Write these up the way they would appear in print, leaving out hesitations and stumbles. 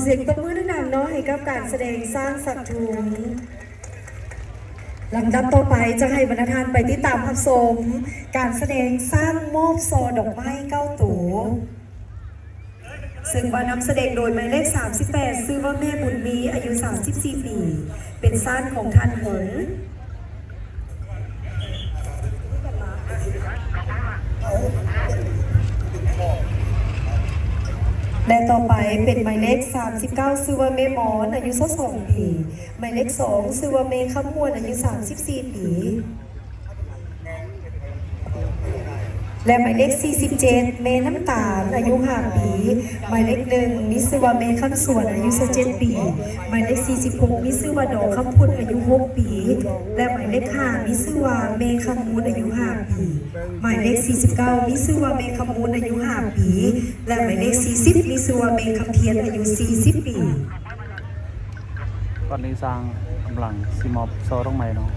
สียงตบมือดังๆเนาะให้กับการแสดงสร้างสัตว์ถุงลำดับต่อไปจะให้บรรณาธิการไปติดตามรับชมการแสดงสร้างมอบซอดอกไม้9ตัวซึ่งนำแสดงโดยหมายเลข38ชื่อว่าแม่บุญมีอายุ34ปีเป็นซ่านของท่านหงส์และต่อไปเป็นหมายเลข39ชื่อว่าแม่มอนอายุ22ปีหมายเลข2ชื่อว่าแม่ขมวนอายุ34ปีและหมายเลข47เมน้ำตาลอายุ5ปีหมายเลข1มิชื่อว่าเมคำสวนอายุ17ปีหมายเลข46มิชื่อว่าดอกคำพุนอายุ6ปีและหมายเลข5มิชื่อว่าเมคำมูลอายุ5ปีหมายเลข49มิชื่อว่าเมคำมูลอายุ5ปีและหมายเลข40มิชื่อว่าเมคำเพียรอายุ40ปีตอนนี้สร้างกำลังซีมอบโซต้องใหม่เนาะ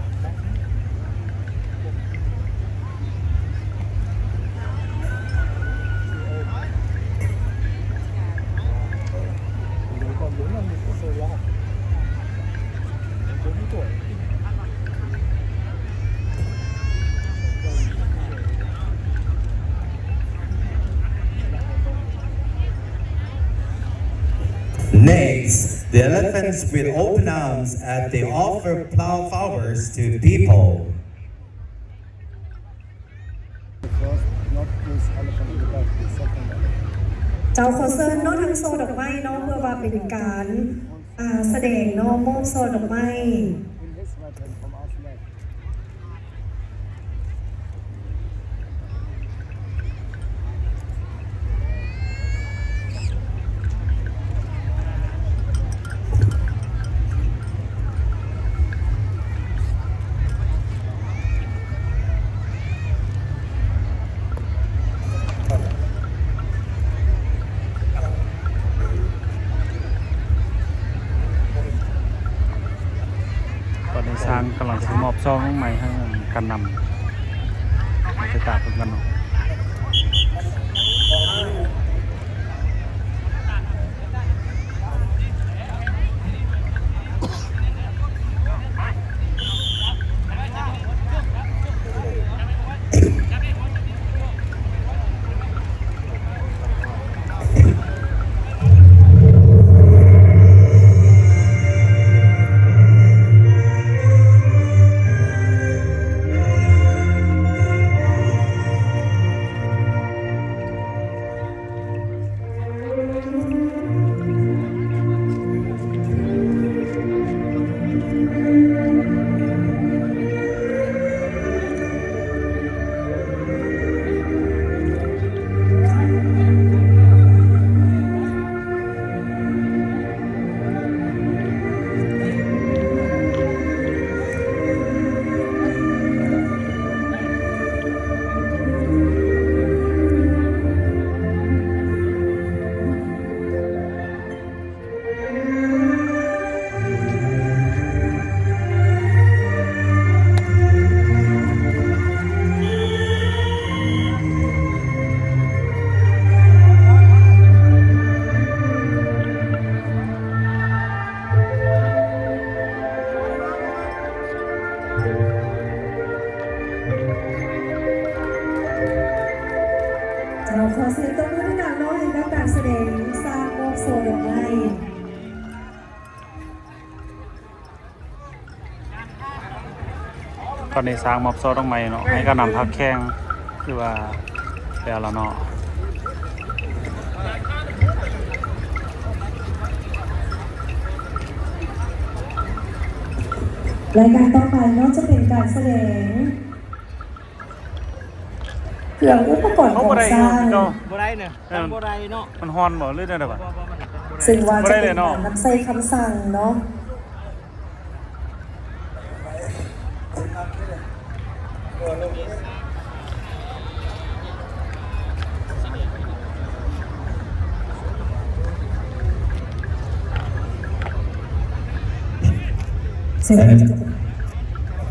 Next, the elephants with open arms as they offer flowers to people. เจ้าขอเชิญน้องทั้งโซดอกไม้น้องเพื่อว่าเป็นการแสดงน้องมอบโซดอกไม้ตอนนี้สร้างกำลังซีมอบโซต้องใหม่ให้กันนำจะตามกันเนาะเราขอเสียงตบมือดังๆน้อยให้กับการแสดงสร้างมอบโซดอกไม้ตอนนี้สร้างมอบโซต้องใหม่เนาะให้กันนำพักแข้งคือว่าแล้วเนาะรายการต่อไปเนาะจะเป็นการแสดงเครื่องอุปกรณ์ก่อสร้างบ่ได้เนี่ยบ่ได้เนาะมันฮอนบ่หรือได้บ่ซึ่งว่าจะเป็นการนำใส่คำสั่งเนาะ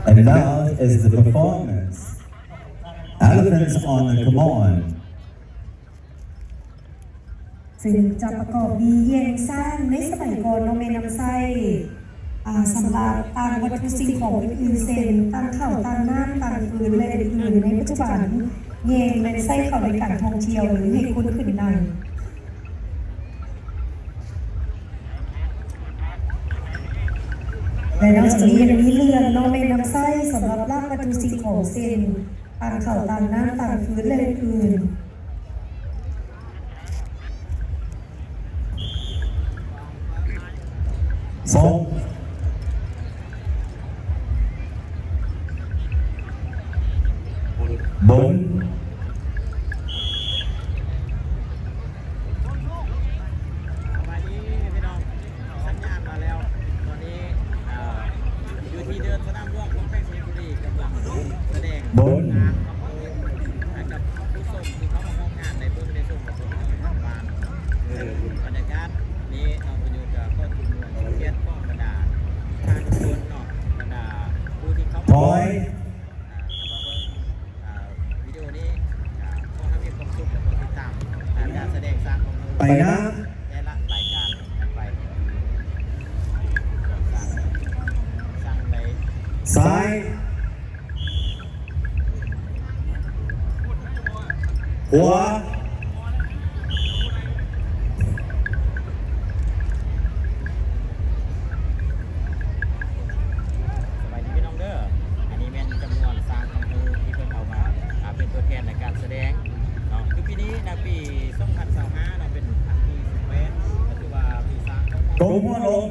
And now is the performance. Elephants on the command. ซึ่งจะประกอบดีเย็นสร้างในสมัยก่อนเนาะแม่น้ำไส้สำหรับต่างวัตถุสิ่งของอื่นๆเช่นต่างข้าวต่างน้ำต่างฟืนและอื่นๆในปัจจุบันเย็นและไส้เข้าในการท่องเที่ยวหรือให้คนขึ้นนั่งและนอกจากนี้ยังมีเรือเนาะแม่น้ำไส้สำหรับลากวัตถุสิ่งของเช่นต่างข้าวต่างน้ำต่างฟืนและอื่นๆทรงบนวันนี้พี่น้องสัญญาณมาแล้วตอนนี้อยู่ที่เดินสนามหลวงของแพร่ชลบุรีกำลังแสดง บน งานกับผู้ชมที่เขามาร่วมงานในเพื่อในส่วนของทางบ้านบรรยากาศนี้เราไปอยู่กับก็จุ่มนวลเชียร์ข้อบรรดาทางชนเนาะบรรดาผู้ที่เขา ถอย วิดีโอนี้ขอให้มีความสุขและความติดตามการแสดงสร้างของมือ ไปนะ แต่ละรายการไปสร้างใน ซ้ายหัว สบายดีพี่น้องเด้ออันนี้แม่นจำนวนสร้างของมือที่เพิ่นเอามาเป็นตัวแทนในการแสดงเนาะคือปีนี้นะปี2025เราเป็นครั้งที่18ก็ถือว่าปีสร้างของ ตรงหัวลง